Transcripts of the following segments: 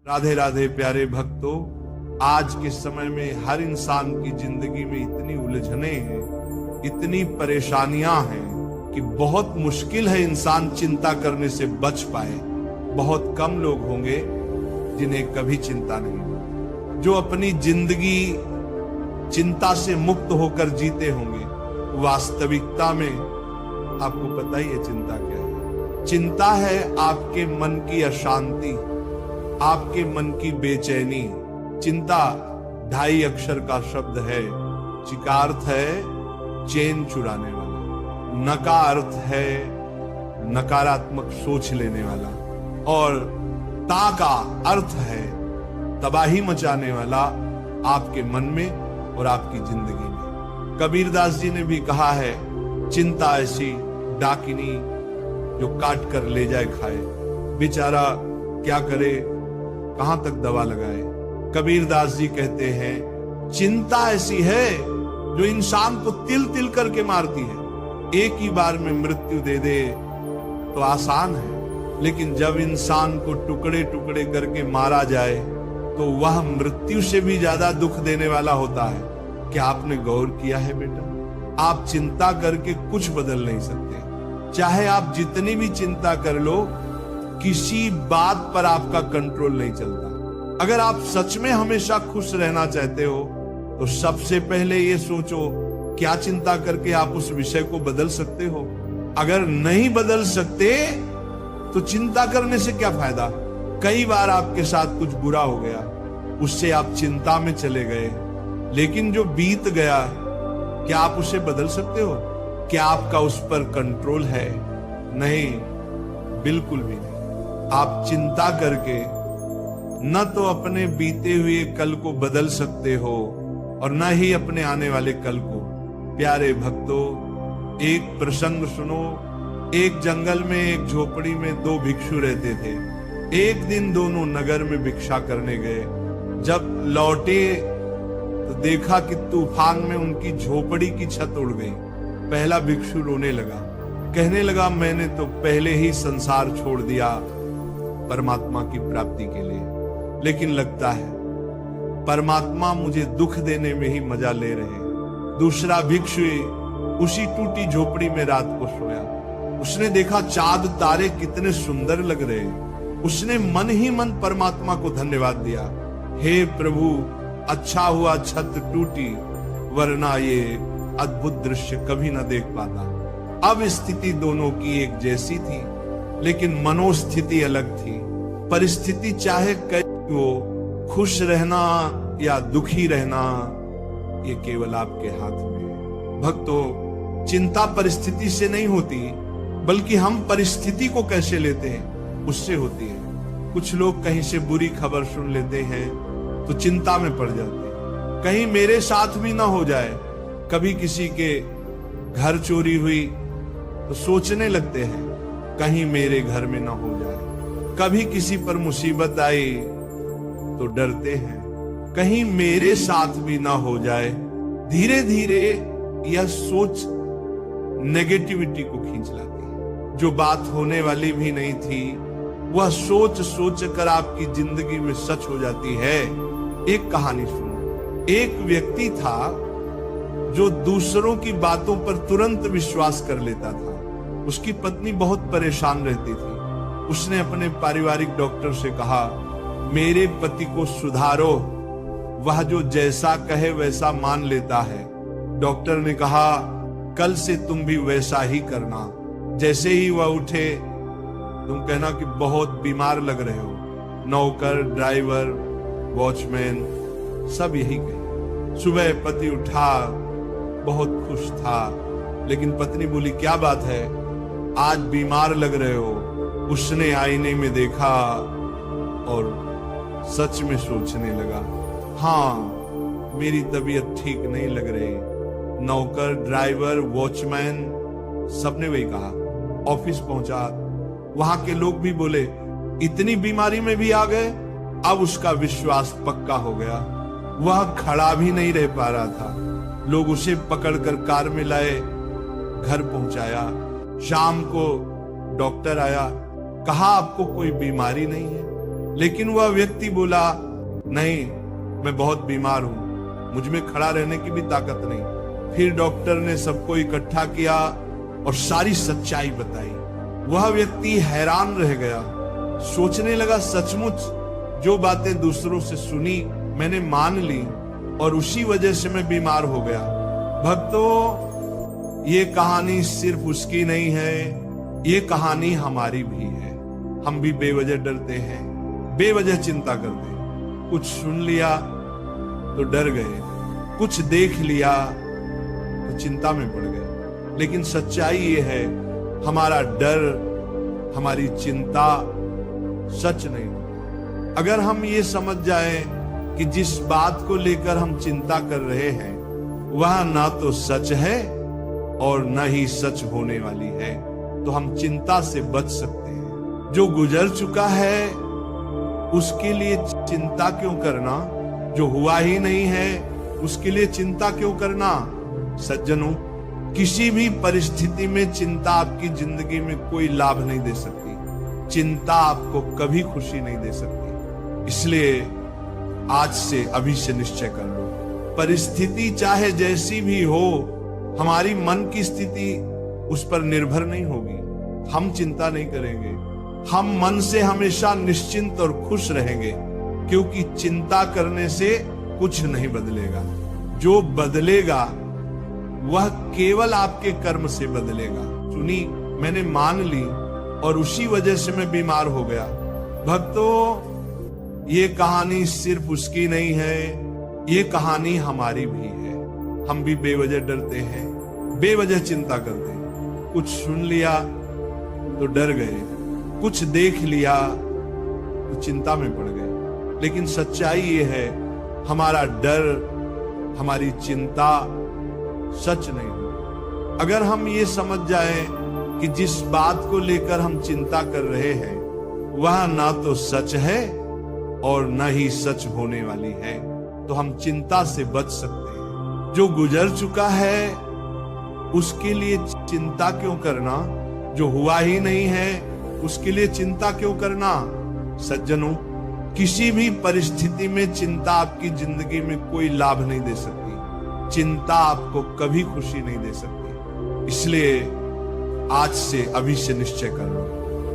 राधे राधे प्यारे भक्तों, आज के समय में हर इंसान की जिंदगी में इतनी उलझने हैं, इतनी परेशानियां हैं कि बहुत मुश्किल है इंसान चिंता करने से बच पाए। बहुत कम लोग होंगे जिन्हें कभी चिंता नहीं हो, जो अपनी जिंदगी चिंता से मुक्त होकर जीते होंगे। वास्तविकता में आपको पता ही है चिंता क्या है। चिंता है आपके मन की अशांति, आपके मन की बेचैनी। चिंता 2.5 अक्षर का शब्द है। चिका अर्थ है चैन चुराने वाला, नका अर्थ है नकारात्मक सोच लेने वाला, और ता का अर्थ है तबाही मचाने वाला आपके मन में और आपकी जिंदगी में। कबीरदास जी ने भी कहा है, चिंता ऐसी डाकिनी जो काट कर ले जाए खाए। बेचारा क्या करे, कहां तक दवा लगाए। कबीरदास जी कहते हैं, चिंता ऐसी है जो इंसान को तिल तिल करके मारती है। एक ही बार में मृत्यु दे दे तो आसान है, लेकिन जब इंसान को टुकड़े टुकड़े करके मारा जाए तो वह मृत्यु से भी ज्यादा दुख देने वाला होता है। क्या आपने गौर किया है बेटा? आप चिंता करके कुछ बदल नहीं सकते। चाहे आप जितनी भी चिंता कर लो, किसी बात पर आपका कंट्रोल नहीं चलता। अगर आप सच में हमेशा खुश रहना चाहते हो तो सबसे पहले ये सोचो, क्या चिंता करके आप उस विषय को बदल सकते हो? अगर नहीं बदल सकते तो चिंता करने से क्या फायदा? कई बार आपके साथ कुछ बुरा हो गया, उससे आप चिंता में चले गए, लेकिन जो बीत गया क्या आप उसे बदल सकते हो? क्या आपका उस पर कंट्रोल है? नहीं, बिल्कुल भी नहीं। आप चिंता करके न तो अपने बीते हुए कल को बदल सकते हो और न ही अपने आने वाले कल को। प्यारे भक्तों, एक प्रसंग सुनो। एक जंगल में एक झोपड़ी में 2 भिक्षु रहते थे। एक दिन दोनों नगर में भिक्षा करने गए। जब लौटे तो देखा कि तूफान में उनकी झोपड़ी की छत उड़ गई। पहला भिक्षु रोने लगा, कहने लगा, मैंने तो पहले ही संसार छोड़ दिया परमात्मा की प्राप्ति के लिए, लेकिन लगता है परमात्मा मुझे दुख देने में ही मजा ले रहे। दूसरा भिक्षु उसी टूटी झोपड़ी में रात को सोया। उसने देखा चांद तारे कितने सुंदर लग रहे। उसने मन ही मन परमात्मा को धन्यवाद दिया, हे प्रभु, अच्छा हुआ छत टूटी, वरना ये अद्भुत दृश्य कभी न देख पाता। अब स्थिति दोनों की एक जैसी थी, लेकिन मनोस्थिति अलग थी। परिस्थिति चाहे कैसी हो, खुश रहना या दुखी रहना ये केवल आपके हाथ में है। भक्तों, चिंता परिस्थिति से नहीं होती, बल्कि हम परिस्थिति को कैसे लेते हैं उससे होती है। कुछ लोग कहीं से बुरी खबर सुन लेते हैं तो चिंता में पड़ जाते हैं, कहीं मेरे साथ भी ना हो जाए। कभी किसी के घर चोरी हुई तो सोचने लगते हैं, कहीं मेरे घर में ना हो जाए। कभी किसी पर मुसीबत आई तो डरते हैं, कहीं मेरे साथ भी ना हो जाए। धीरे धीरे यह सोच नेगेटिविटी को खींच लाती है। जो बात होने वाली भी नहीं थी, वह सोच सोच कर आपकी जिंदगी में सच हो जाती है। एक कहानी सुनो। एक व्यक्ति था जो दूसरों की बातों पर तुरंत विश्वास कर लेता था। उसकी पत्नी बहुत परेशान रहती थी। उसने अपने पारिवारिक डॉक्टर से कहा, मेरे पति को सुधारो, वह जो जैसा कहे वैसा मान लेता है। डॉक्टर ने कहा, कल से तुम भी वैसा ही करना। जैसे ही वह उठे, तुम कहना कि बहुत बीमार लग रहे हो। नौकर, ड्राइवर, वॉचमैन सब यही कहे। सुबह पति उठा, बहुत खुश था, लेकिन पत्नी बोली, क्या बात है, आज बीमार लग रहे हो? उसने आईने में देखा और सच में सोचने लगा, हाँ, मेरी तबीयत ठीक नहीं लग रही। नौकर, ड्राइवर, वॉचमैन सबने वही कहा। ऑफिस पहुंचा, वहां के लोग भी बोले, इतनी बीमारी में भी आ गए। अब उसका विश्वास पक्का हो गया। वह खड़ा भी नहीं रह पा रहा था। लोग उसे पकड़कर कार में लाए, घर पहुंचाया। शाम को डॉक्टर आया, कहा आपको कोई बीमारी नहीं है, लेकिन वह व्यक्ति बोला, नहीं, मैं बहुत बीमार हूं, मुझ में खड़ा रहने की भी ताकत नहीं। फिर डॉक्टर ने सबको इकट्ठा किया और सारी सच्चाई बताई। वह व्यक्ति हैरान रह गया, सोचने लगा, सचमुच जो बातें दूसरों से सुनी मैंने मान ली और उसी वजह से मैं बीमार हो गया। भक्तों, ये कहानी सिर्फ उसकी नहीं है, ये कहानी हमारी भी है। हम भी बेवजह डरते हैं, बेवजह चिंता करते हैं। कुछ सुन लिया तो डर गए, कुछ देख लिया तो चिंता में पड़ गए। लेकिन सच्चाई ये है, हमारा डर, हमारी चिंता सच नहीं। अगर हम ये समझ जाएं कि जिस बात को लेकर हम चिंता कर रहे हैं वह ना तो सच है और न ही सच होने वाली है, तो हम चिंता से बच सकते हैं। जो गुजर चुका है उसके लिए चिंता क्यों करना, जो हुआ ही नहीं है उसके लिए चिंता क्यों करना। सज्जनों, किसी भी परिस्थिति में चिंता आपकी जिंदगी में कोई लाभ नहीं दे सकती। चिंता आपको कभी खुशी नहीं दे सकती। इसलिए आज से, अभी से निश्चय कर लो, परिस्थिति चाहे जैसी भी हो, हमारी मन की स्थिति उस पर निर्भर नहीं होगी। हम चिंता नहीं करेंगे, हम मन से हमेशा निश्चिंत और खुश रहेंगे, क्योंकि चिंता करने से कुछ नहीं बदलेगा। जो बदलेगा वह केवल आपके कर्म से बदलेगा। सुनी, मैंने मान ली और उसी वजह से मैं बीमार हो गया। भक्तों, ये कहानी सिर्फ उसकी नहीं है, ये कहानी हमारी भी है। हम भी बेवजह डरते हैं, बेवजह चिंता करते हैं। कुछ सुन लिया तो डर गए, कुछ देख लिया तो चिंता में पड़ गए। लेकिन सच्चाई ये है, हमारा डर, हमारी चिंता सच नहीं। अगर हम ये समझ जाएं कि जिस बात को लेकर हम चिंता कर रहे हैं वह ना तो सच है और न ही सच होने वाली है, तो हम चिंता से बच सकते हैं। जो गुजर चुका है उसके लिए चिंता क्यों करना, जो हुआ ही नहीं है उसके लिए चिंता क्यों करना। सज्जनों, किसी भी परिस्थिति में चिंता आपकी जिंदगी में कोई लाभ नहीं दे सकती। चिंता आपको कभी खुशी नहीं दे सकती। इसलिए आज से, अभी से निश्चय कर लो,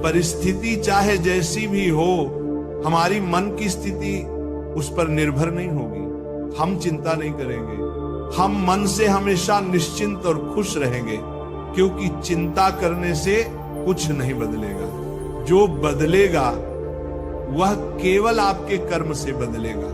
परिस्थिति चाहे जैसी भी हो, हमारी मन की स्थिति उस पर निर्भर नहीं होगी। हम चिंता नहीं करेंगे, हम मन से हमेशा निश्चिंत और खुश रहेंगे, क्योंकि चिंता करने से कुछ नहीं बदलेगा। जो बदलेगा वह केवल आपके कर्म से बदलेगा।